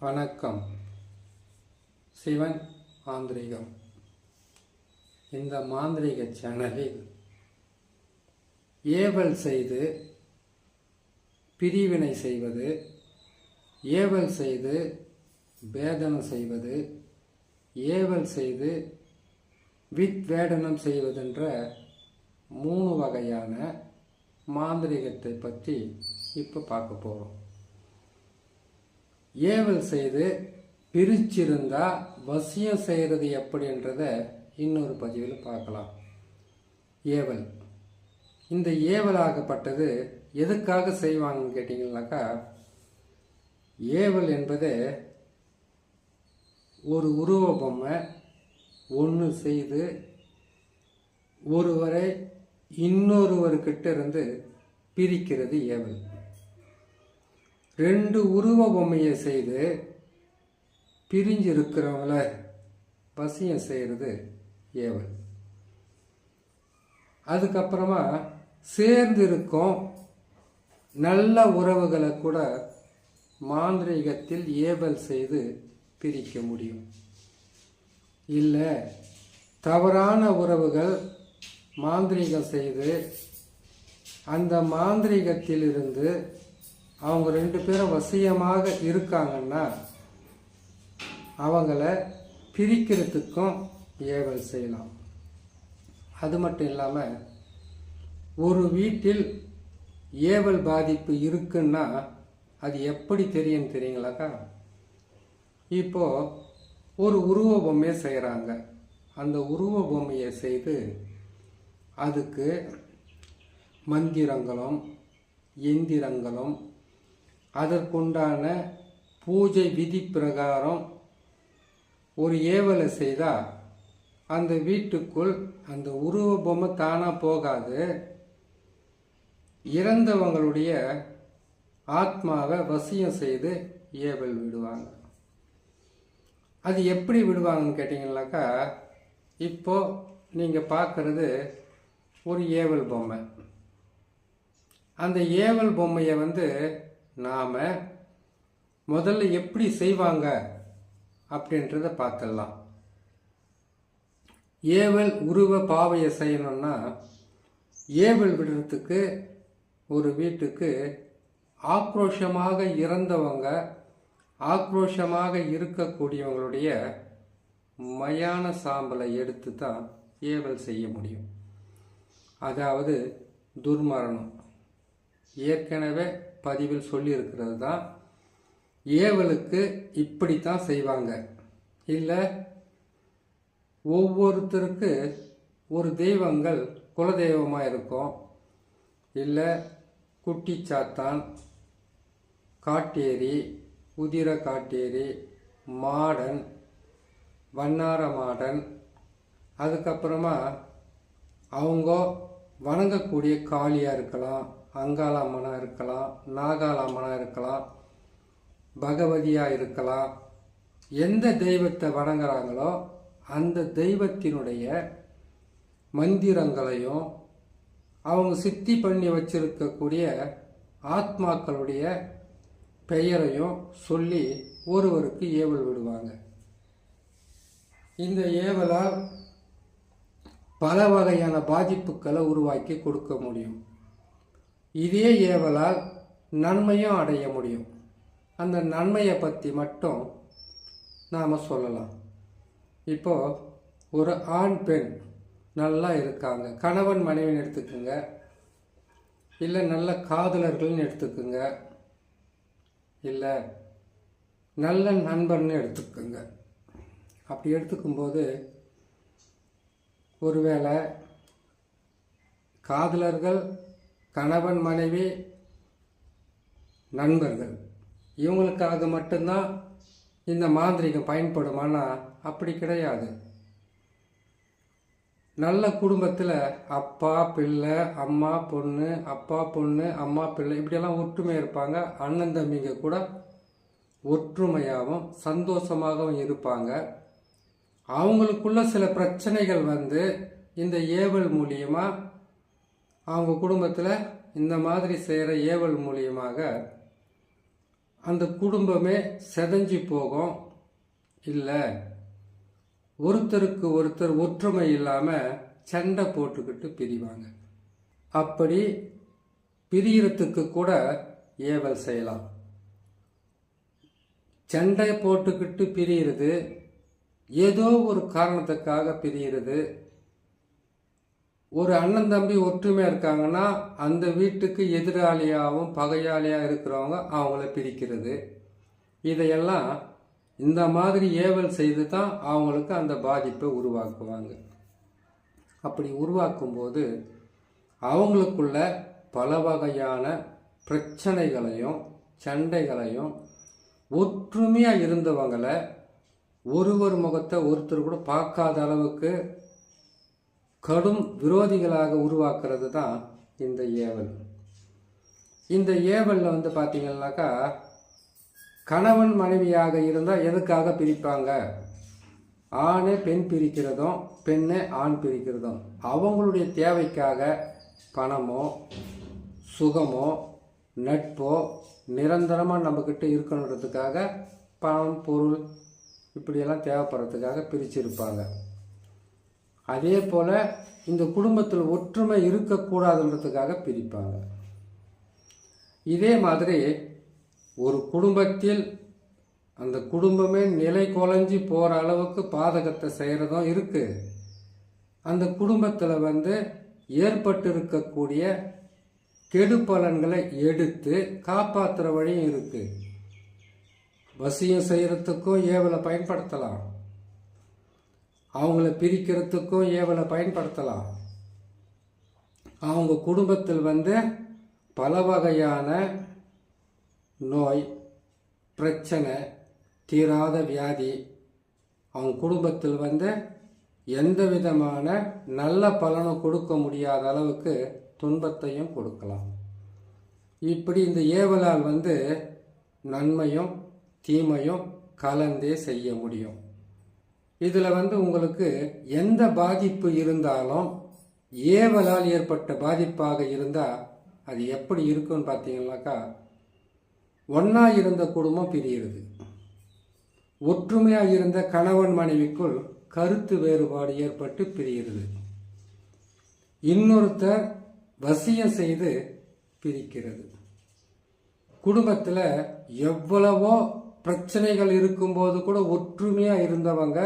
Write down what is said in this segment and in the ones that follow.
வணக்கம். சிவன் மாந்திரிகம். இந்த மாந்திரிக சேனலில் ஏவல் செய்து பிரிவினை செய்வது, ஏவல் செய்து வேதனம் செய்வது, ஏவல் செய்து வித்வேடனம் செய்வதென்ற 3 வகையான மாந்திரிகத்தை பற்றி இப்போ பார்க்க போகிறோம். ஏவல் செய்து பிரிச்சிருந்தா வசியம் செய்கிறது எப்படின்றத இன்னொரு பதிவில் பார்க்கலாம். ஏவல், இந்த ஏவலாகப்பட்டது எதுக்காக செய்வாங்கன்னு கேட்டிங்கன்னாக்கா, ஏவல் என்பது ஒரு உருவ பொம்மை ஒன்று செய்து ஒருவரை இன்னொருவர்கிட்ட இருந்து பிரிக்கிறது ஏவல். 2 உருவ பொம்மையை செய்து பிரிஞ்சிருக்கிறவங்கள வசியம் செய்கிறது ஏவல். அதுக்கப்புறமா சேர்ந்து இருக்கும் நல்ல உறவுகளை கூட மாந்திரீகத்தில் ஏவல் செய்து பிரிக்க முடியும். இல்லை, தவறான உறவுகள் மாந்திரீகம் செய்து அந்த மாந்திரீகத்தில் இருந்து அவங்க 2 பேரும் வசியமாக இருக்காங்கன்னா அவங்கள பிரிக்கிறதுக்கும் ஏவல் செய்யலாம். அது மட்டும் இல்லாமல் ஒரு வீட்டில் ஏவல் பாதிப்பு இருக்குன்னா அது எப்படி தெரியும் தெரியுங்களாக்கா? இப்போ ஒரு உருவ பொம்மையை செய்கிறாங்க. அந்த உருவ பொம்மையை செய்து அதுக்கு மந்திரங்களும் எந்திரங்களும் அதற்குண்டான பூஜை விதி பிரகாரம் ஒரு ஏவலை செய்தால் அந்த வீட்டுக்குள் அந்த உருவ பொம்மை தானாக போகாது, இறந்தவங்களுடைய ஆத்மாவை வசியம் செய்து ஏவல் விடுவாங்க. அது எப்படி விடுவாங்கன்னு கேட்டிங்கன்னாக்கா, இப்போ நீங்கள் பார்க்குறது ஒரு ஏவல் பொம்மை. அந்த ஏவல் பொம்மையை நாம் முதல்ல எப்படி செய்வாங்க அப்படின்றத பார்த்துடலாம். ஏவல் உருவ பாவையை செய்யணும்னா, ஏவல் விடுறதுக்கு ஒரு வீட்டுக்கு ஆக்ரோஷமாக இறந்தவங்க, ஆக்ரோஷமாக இருக்கக்கூடியவங்களுடைய மயான சாம்பலை எடுத்து தான் ஏவல் செய்ய முடியும். அதாவது துர்மரணம். ஏற்கனவே பதிவில் சொல்லியிருக்கிறது தான். ஏவலுக்கு இப்படித்தான் செய்வாங்க. இல்லை, ஒவ்வொருத்தருக்கு ஒரு தெய்வங்கள் குலதெய்வமாக இருக்கும். இல்லை, குட்டி சாத்தான், காட்டேரி, உதிர காட்டேரி, மாடன், வண்ணார மாடன், அதுக்கப்புறமா அவங்க வணங்கக்கூடிய காளியாக இருக்கலாம், அங்காளம்மனாக இருக்கலாம், நாகாளம்மனாக இருக்கலாம், பகவதியாக இருக்கலாம். எந்த தெய்வத்தை வணங்குறாங்களோ அந்த தெய்வத்தினுடைய மந்திரங்களையும் அவங்க சித்தி பண்ணி வச்சிருக்கக்கூடிய ஆத்மாக்களுடைய பெயரையும் சொல்லி ஒருவருக்கு ஏவல் விடுவாங்க. இந்த ஏவலால் பல வகையான பாதிப்புகளை உருவாக்கி கொடுக்க முடியும். இதே ஏவலால் நன்மையும் அடைய முடியும். அந்த நன்மையை பற்றி மட்டும் நாம் சொல்லலாம். இப்போ ஒரு ஆண் பெண் நல்லா இருக்காங்க, கணவன் மனைவின்னு எடுத்துக்குங்க, இல்லை நல்ல காதலர்கள்னு எடுத்துக்குங்க, இல்லை நல்ல நண்பர்னு எடுத்துக்குங்க. அப்படி எடுத்துக்கும்போது ஒருவேளை காதலர்கள், கணவன் மனைவி, நண்பர்கள் இவங்களுக்காக மட்டும்தான் இந்த மாந்திரிகம் பயன்படுமானா அப்படி கிடையாது. நல்ல குடும்பத்தில் அப்பா பிள்ளை, அம்மா பொண்ணு, அப்பா பொண்ணு, அம்மா பிள்ளை இப்படியெல்லாம் ஒற்றுமை இருப்பாங்க. அண்ணன் தம்பிங்க கூட ஒற்றுமையாகவும் சந்தோஷமாகவும் இருப்பாங்க. அவங்களுக்குள்ள சில பிரச்சனைகள் இந்த ஏவல் மூலியமாக அவங்க குடும்பத்தில் இந்த மாதிரி செய்கிற ஏவல் மூலியமாக அந்த குடும்பமே செதஞ்சு போகும். இல்லை ஒருத்தருக்கு ஒருத்தர் ஒற்றுமை இல்லாமல் சண்டை போட்டுக்கிட்டு பிரிவாங்க. அப்படி பிரியறதுக்கு கூட ஏவல் செய்யலாம். சண்டை போட்டுக்கிட்டு பிரியிறது, ஏதோ ஒரு காரணத்துக்காக பிரியிறது. ஒரு அண்ணன் தம்பி ஒற்றுமையாக இருக்காங்கன்னா அந்த வீட்டுக்கு எதிராளியாகவும் பகையாளியாக இருக்கிறவங்க அவங்கள பிரிக்கிறது. இதையெல்லாம் இந்த மாதிரி ஏவல் செய்து தான் அவங்களுக்கு அந்த பாதிப்பை உருவாக்குவாங்க. அப்படி உருவாக்கும்போது அவங்களுக்குள்ள பல வகையான பிரச்சனைகளையும் சண்டைகளையும், ஒற்றுமையாக இருந்தவங்களை ஒருவர் முகத்தை ஒருத்தர் கூட பார்க்காத அளவுக்கு கடும் விரோதிகளாக உருவாக்குறது தான் இந்த ஏவல். இந்த ஏவலில் வந்து பார்த்தீங்கன்னாக்கா, கணவன் மனைவியாக இருந்தால் எதுக்காக பிரிப்பாங்க? ஆணை பெண் பிரிக்கிறதும் பெண்ணை ஆண் பிரிக்கிறதும் அவங்களுடைய தேவைக்காக பணமோ சுகமோ நட்போ நிரந்தரமாக நம்மக்கிட்ட இருக்கணுன்றதுக்காக பணம் பொருள் இப்படியெல்லாம் தேவைப்படுறதுக்காக பிரிச்சிருப்பாங்க. அதே போல் இந்த குடும்பத்தில் ஒற்றுமை இருக்கக்கூடாதுன்றதுக்காக பிரிப்பாங்க. இதே மாதிரி ஒரு குடும்பத்தில் அந்த குடும்பமே நிலை குலைஞ்சி போகிற அளவுக்கு பாதகத்தை செய்கிறதும் இருக்குது. அந்த குடும்பத்தில் வந்து ஏற்பட்டு இருக்கக்கூடிய கெடு பலன்களை எடுத்து காப்பாற்றுற வழியும் இருக்குது. வசியம் செய்கிறதுக்கும் ஏவலை பயன்படுத்தலாம், அவங்கள பிரிக்கிறதுக்கும் ஏவலை பயன்படுத்தலாம். அவங்க குடும்பத்தில் வந்து பல வகையான நோய் பிரச்சனை தீராத வியாதி, அவங்க குடும்பத்தில் வந்து எந்த விதமான நல்ல பலனும் கொடுக்க முடியாத அளவுக்கு துன்பத்தையும் கொடுக்கலாம். இப்படி இந்த ஏவலால் வந்து நன்மையும் தீமையும் கலந்தே செய்ய முடியும். இதில் வந்து உங்களுக்கு எந்த பாதிப்பு இருந்தாலும் ஏவலால் ஏற்பட்ட பாதிப்பாக இருந்தால் அது எப்படி இருக்குன்னு பார்த்தீங்கன்னாக்கா, ஒன்றா இருந்த குடும்பம் பிரிகிறது. ஒற்றுமையாக இருந்த கணவன் மனைவிக்குள் கருத்து வேறுபாடு ஏற்பட்டு பிரிகிறது. இன்னொருத்தர் வசியம் செய்து பிரிக்கிறது. குடும்பத்தில் எவ்வளவோ பிரச்சனைகள் இருக்கும்போது கூட ஒற்றுமையாக இருந்தவங்க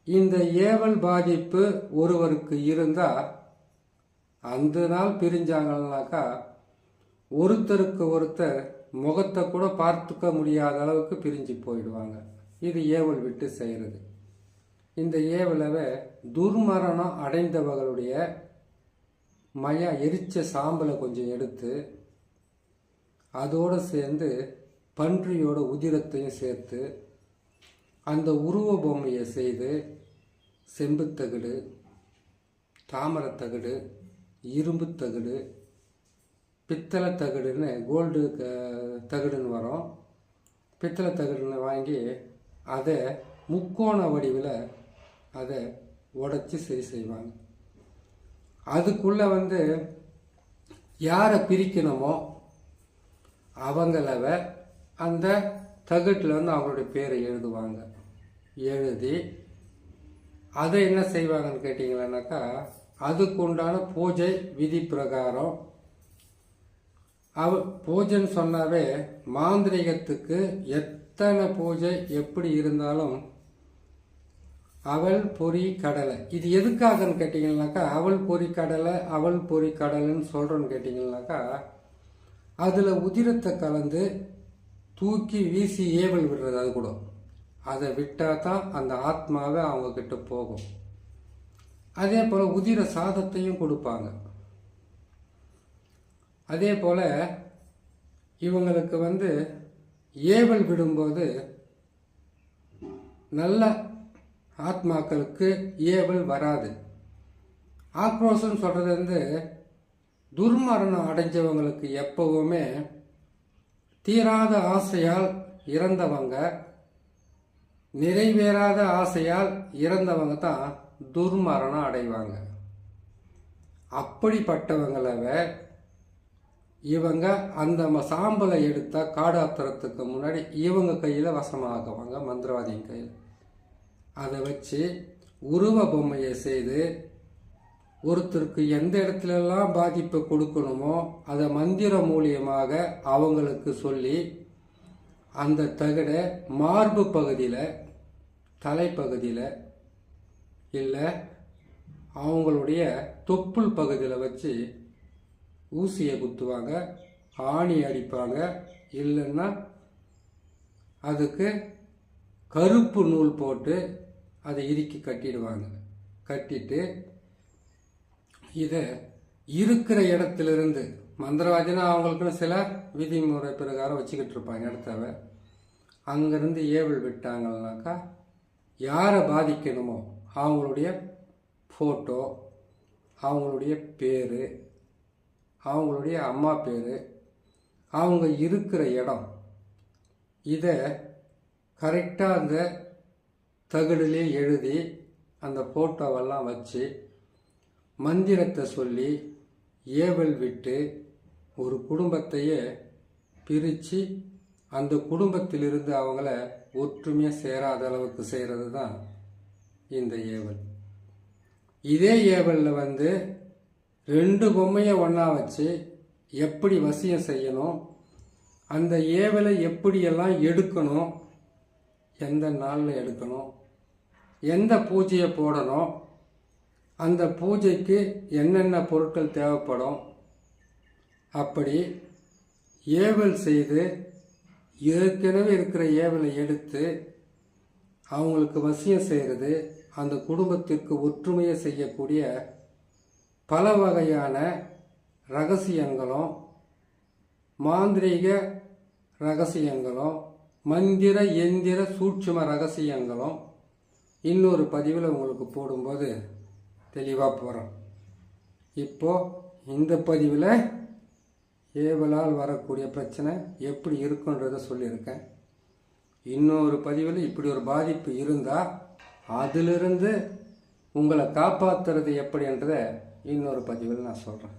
இந்த ஏவல் பாதிப்பு ஒருவருக்கு இருந்தால் அந்த நாள் பிரிஞ்சாங்கன்னாக்கா ஒருத்தருக்கு ஒருத்தர் முகத்தை கூட பார்த்துக்க முடியாத அளவுக்கு பிரிஞ்சு போயிடுவாங்க. இது ஏவல் விட்டு செய்கிறது. இந்த ஏவலவை துர்மரணம் அடைந்தவர்களுடைய எரிச்ச சாம்பலை கொஞ்சம் எடுத்து அதோடு சேர்ந்து பன்றியோட உதிரத்தையும் சேர்த்து அந்த உருவ பொம்மையை செய்து செம்புத்தகடு, தாமரத்தகடு, இரும்பு தகடு, பித்தளை தகடுன்னு கோல்டு தகடுன்னு வரும். பித்தளை தகடுன்னு வாங்கி அதை முக்கோண வடிவில் அதை உடைச்சி சரி செய்வாங்க. அதுக்குள்ளே வந்து யாரை பிரிக்கணுமோ அவங்கள அந்த தகட்டில் வந்து அவங்களுடைய பேரை எழுதுவாங்க. எழுதி அதை என்ன செய்வாங்கன்னு கேட்டிங்களானாக்கா, அதுக்கு உண்டான பூஜை விதி பிரகாரம் பூஜைன்னு சொன்னாவே மாந்திரிகத்துக்கு எத்தனை பூஜை எப்படி இருந்தாலும் அவல் பொறி கடலை, இது எதுக்காகன்னு கேட்டிங்கன்னாக்கா, அவல் பொறி கடலை அவல் பொறி கடலைன்னு சொல்கிறோன்னு கேட்டிங்கன்னாக்கா, அதில் உதிரத்தை கலந்து தூக்கி வீசி ஏவல் விடுறது. அது கூட அதை விட்டால் தான் அந்த ஆத்மாவை அவங்கக்கிட்ட போகும். அதே போல் உதிர சாதத்தையும் கொடுப்பாங்க. அதே போல் இவங்களுக்கு வந்து ஏவல் விடும்போது நல்ல ஆத்மாக்களுக்கு ஏவல் வராது. ஆக்ரோஷம் சொல்கிறது வந்து துர்மரணம் அடைஞ்சவங்களுக்கு எப்பவுமே தீராத ஆசையால் இறந்தவங்க, நிறைவேறாத ஆசையால் இறந்தவங்க தான் துர்மரணம் அடைவாங்க. அப்படிப்பட்டவங்கள இவங்க அந்த சாம்பலை எடுத்தால் காடாத்திரத்துக்கு முன்னாடி இவங்க கையில் வசமாக்குவாங்க, மந்திரவாதியின் கையில். அதை வச்சு உருவ பொம்மையை செய்து ஒருத்தருக்கு எந்த இடத்துலலாம் பாதிப்பை கொடுக்கணுமோ அதை மந்திரம் மூலியமாக அவங்களுக்கு சொல்லி அந்த தகடை மார்பு பகுதியில், தலைப்பகுதியில், இல்லை அவங்களுடைய தொப்புள் பகுதியில் வச்சு ஊசியை குத்துவாங்க, ஆணி அடிப்பாங்க. இல்லைன்னா அதுக்கு கருப்பு நூல் போட்டு அதை இறுக்கி கட்டிடுவாங்க. கட்டிட்டு இதை இருக்கிற இடத்துலேருந்து, மந்திரவாதினா அவங்களுக்குன்னு சில விதிமுறை பிரகாரம் வச்சுக்கிட்டு இருப்பாங்க இடத்தவ. அங்கேருந்து ஏவல் விட்டாங்கன்னாக்கா யாரை பாதிக்கணுமோ அவங்களுடைய ஃபோட்டோ, அவங்களுடைய பேர், அவங்களுடைய அம்மா பேர், அவங்க இருக்கிற இடம், இதை கரெக்டாக அந்த தகடுலே எழுதி அந்த ஃபோட்டோவெல்லாம் வச்சு மந்திரத்தை சொல்லி ஏவல் விட்டு ஒரு குடும்பத்தையே பிரித்து அந்த குடும்பத்திலிருந்து அவங்கள ஒற்றுமையாக சேராத அளவுக்கு செய்கிறது தான் இந்த ஏவல். இதே ஏவலில் 2 பொம்மையை ஒன்றா வச்சு எப்படி வசியம் செய்யணும், அந்த ஏவலை எப்படியெல்லாம் எடுக்கணும், எந்த நாளில் எடுக்கணும், எந்த பூஜையை போடணும், அந்த பூஜைக்கு என்னென்ன பொருட்கள் தேவைப்படும், அப்படி ஏவல் செய்து ஏற்கனவே இருக்கிற ஏவலை எடுத்து அவங்களுக்கு வசியம் செய்கிறது, அந்த குடும்பத்திற்கு ஒற்றுமையை செய்யக்கூடிய பல வகையான ரகசியங்களும், மாந்திரீக ரகசியங்களும், மந்திர எந்திர சூட்சும ரகசியங்களும் இன்னொரு பதிவில் உங்களுக்கு போடும்போது தெளிவாக போகிறோம். இப்போது இந்த பதிவில் ஏவலால் வரக்கூடிய பிரச்சனை எப்படி இருக்குன்றதை சொல்லியிருக்கேன். இன்னொரு பதிவில் இப்படி ஒரு பாதிப்பு இருந்தால் அதிலிருந்து உங்களை காப்பாற்றுறது எப்படின்றதை இன்னொரு பதிவில் நான் சொல்கிறேன்.